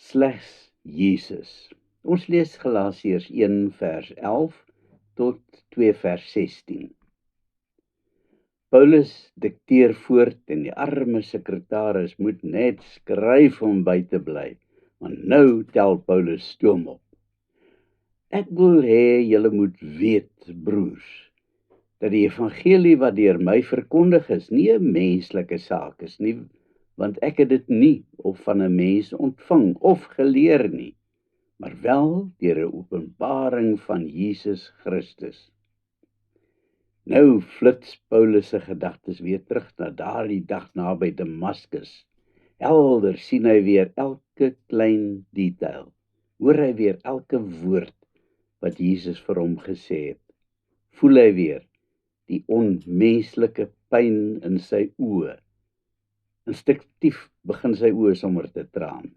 slegs Jesus. Ons lees Galasiërs 1 vers 11 tot 2 vers 16. Paulus dikteer voort en die arme sekretaris moet net skryf om by te bly, want nou tel Paulus stoom op. Ek wil hê julle moet weet, broers, dat die evangelie wat deur my verkondig is, nie 'n menslike saak is nie, want ek het dit nie of van 'n mens ontvang of geleer nie, maar wel deur 'n openbaring van Jesus Christus. Nou flits Paulus se gedagtes weer terug na daardie dag naby Damaskus. Helder sien hy weer elke klein detail. Hoor hy weer elke woord wat Jesus vir hom gesê het. Voel hy weer die onmenslike pyn in sy oë. Instinktief begin sy oë sommer te traan.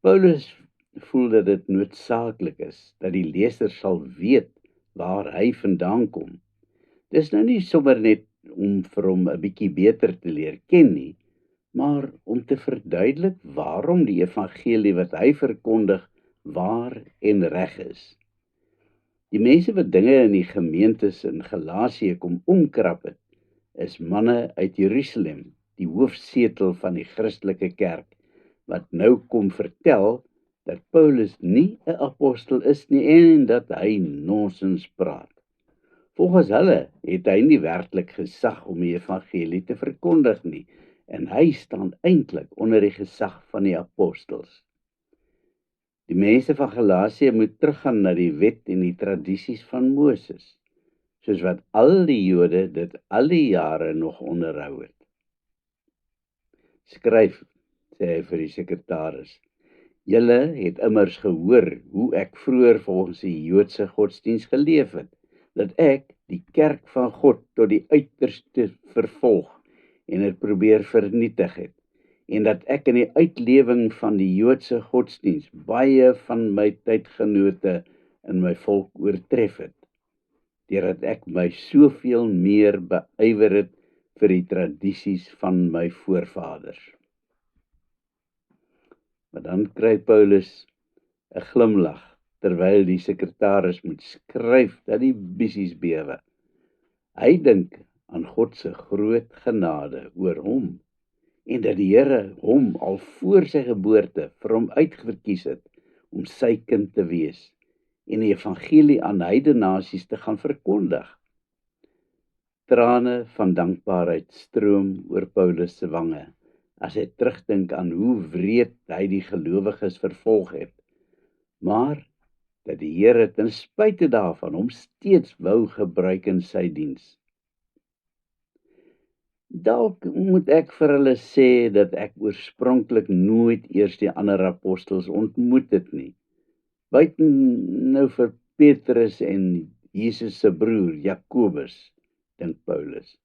Paulus voel dat dit noodsaaklik is dat die leser sal weet waar hy vandaan kom. Dis nou nie sommer net om vir hom 'n bietjie beter te leer ken nie, maar om te verduidelik waarom die evangelie wat hy verkondig waar en reg is. Die mense wat dinge in die gemeentes in Galasië kom omkrap het, is manne uit Jerusalem, die hoofsetel van die Christelike kerk, wat nou kom vertel dat Paulus nie 'n apostel is nie en dat hy nonsens praat. Volgens hulle het hy nie werklik gesag om die evangelie te verkondig nie, en hy staan eintlik onder die gesag van die apostels. Die mense van Galasië moet teruggaan na die wet en die tradisies van Moses, soos wat al die Jode dit al die jare nog onderhou het. Skryf, sê hy vir die sekretaris, julle het immers gehoor hoe ek vroeër volgens die Joodse godsdiens geleef het, dat ek die kerk van God tot die uiterste vervolg en het probeer vernietig het, en dat ek in die uitlewing van die Joodse godsdiens baie van my tydgenote in my volk oortref het, deurdat ek my soveel meer beywer het vir die tradisies van my voorvaders. Maar dan kry Paulus 'n glimlag, terwyl die sekretaris moet skryf dat die bissies bewe. Hy dink aan God se groot genade oor hom, en dat die Here hom al voor sy geboorte vir hom uitverkies het om sy kind te wees en die evangelie aan heidene nasies te gaan verkondig. Trane van dankbaarheid stroom oor Paulus se wange as hy terugdink aan hoe wreed hy die gelowiges vervolg het, maar dat die Here ten spyte daarvan hom steeds wou gebruik in sy diens. Dalk moet ek vir hulle sê dat ek oorspronklik nooit eers die ander apostels ontmoet het nie, buiten nou vir Petrus en Jesus se broer Jakobus, dink Paulus.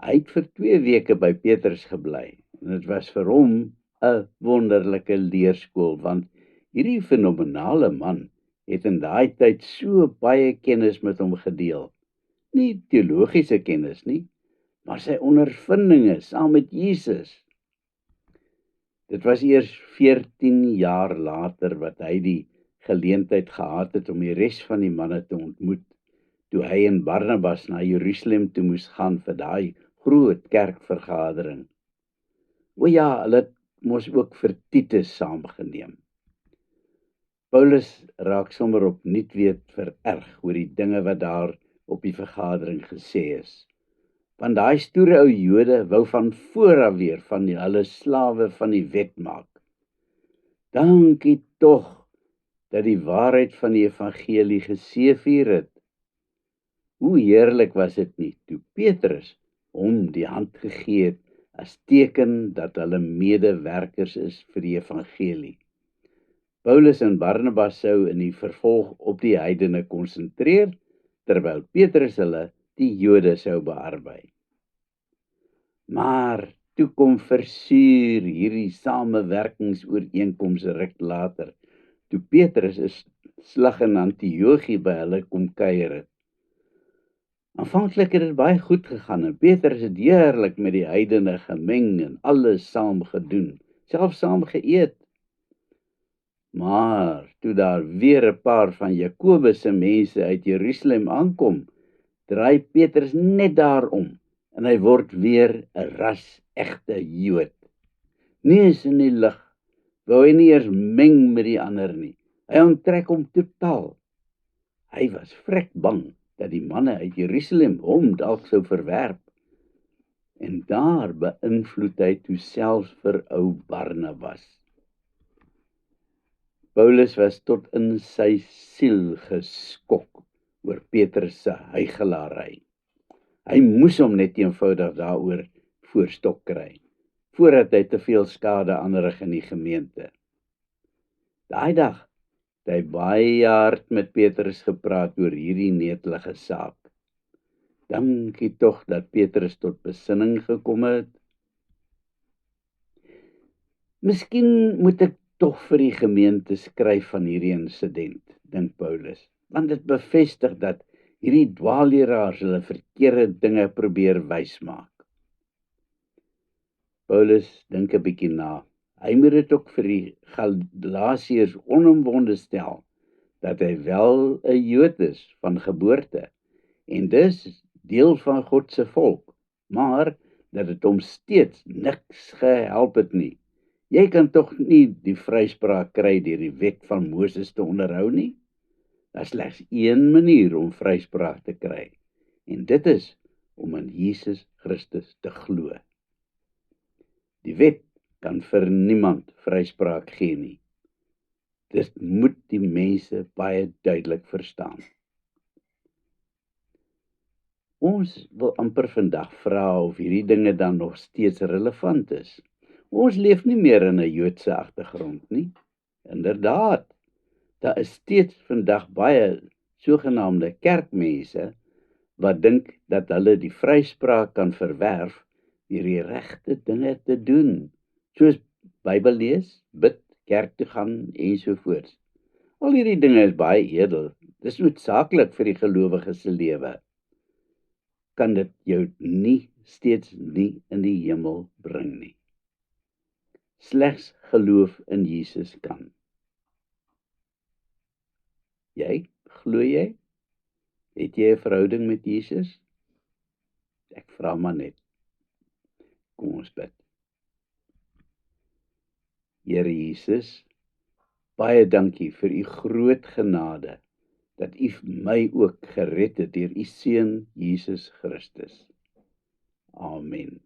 Hy het vir 2 weke by Petrus gebly, en dit was vir hom 'n wonderlike leerskool, want hierdie fenomenale man het in daai tyd so baie kennis met hom gedeel. Nie teologiese kennis nie, maar sy ondervindinge saam met Jesus. Dit was eers 14 jaar later wat hy die geleentheid gehad het om die res van die manne te ontmoet, toe hy en Barnabas na Jerusalem toe moes gaan vir daai groot kerkvergadering. O ja, hulle het mos ook vir Titus saamgeneem. Paulus raak sommer opnuut weer vererg oor die dinge wat daar op die vergadering gesê is. Want daai stoere ou Jode wou van voor af weer van hulle slawe van die wet maak. Dankie tog dat die waarheid van die evangelie geseëvier het. Hoe heerlik was dit nie, toe Petrus hom die hand gegee het as teken dat hulle medewerkers is vir die evangelie. Paulus en Barnabas sou in die vervolg op die heidene konsentreer, terwyl Petrus hulle die Jode sou bearbei. Maar toe kom versuur hierdie samewerkingsooreenkomste ruk later, toe Petrus 'n slag in Antiochie by hulle kom kuier het. Aanvanklik het dit baie goed gegaan en Petrus het heerlik met die heidene gemeng en alles saam gedoen, selfs saam geëet. Maar toe daar weer 'n paar van Jakobus se mense uit Jerusalem aankom, draai Petrus net daarom en hy word weer 'n ras-egte Jood. Neus in die lug, wou hy nie eers meng met die ander nie. Hy onttrek hom totaal. Hy was vrek bang dat die manne uit Jerusalem hom dalk sou verwerp. En daar beïnvloed hy toe selfs vir ou Barnabas. Paulus was tot in sy siel geskok oor Petrus se huichelaarry. Hy moes hom net eenvoudig daaroor voorstok kry, voordat hy te veel skade aanrig in die gemeente. Daai dag het hy baie hard met Petrus gepraat oor hierdie netelige saak. Dankie tog dat Petrus tot besinning gekom het. Miskien moet ek tog vir die gemeente skryf van hierdie insident, dink Paulus, want dit bevestig dat hierdie dwaalleraars hulle verkeerde dinge probeer wysmaak. Paulus dink 'n bietjie na. Hy moet dit ook vir die Galasiërs onomwonde stel dat hy wel 'n Jood is van geboorte en dus deel van God se volk, maar dat dit hom steeds niks gehelp het nie. Jy kan tog nie die vryspraak kry deur die wet van Moses te onderhou nie. Daar's slegs een manier om vryspraak te kry, en dit is om in Jesus Christus te glo. Die wet kan vir niemand vryspraak gee nie. Dit moet die mense baie duidelik verstaan. Ons wil amper vandag vra of hierdie dinge dan nog steeds relevant is. Ons leef nie meer in 'n Joodse agtergrond nie. Inderdaad, daar is steeds vandag baie sogenaamde kerkmense wat dink dat hulle die vryspraak kan verwerf deur die regte dinge te doen, soos Bybel lees, bid, kerk toe gaan ensovoorts. Al hierdie dinge is baie edel. Dis noodsaaklik vir die gelowige se lewe. Kan dit jou steeds nie in die hemel bring nie. Slegs geloof in Jesus kan. Jy, glo jy? Het jy 'n verhouding met Jesus? Ek vra maar net. Kom ons bid. Here Jesus, baie dankie vir u groot genade, dat u my ook gered het deur u seun Jesus Christus. Amen.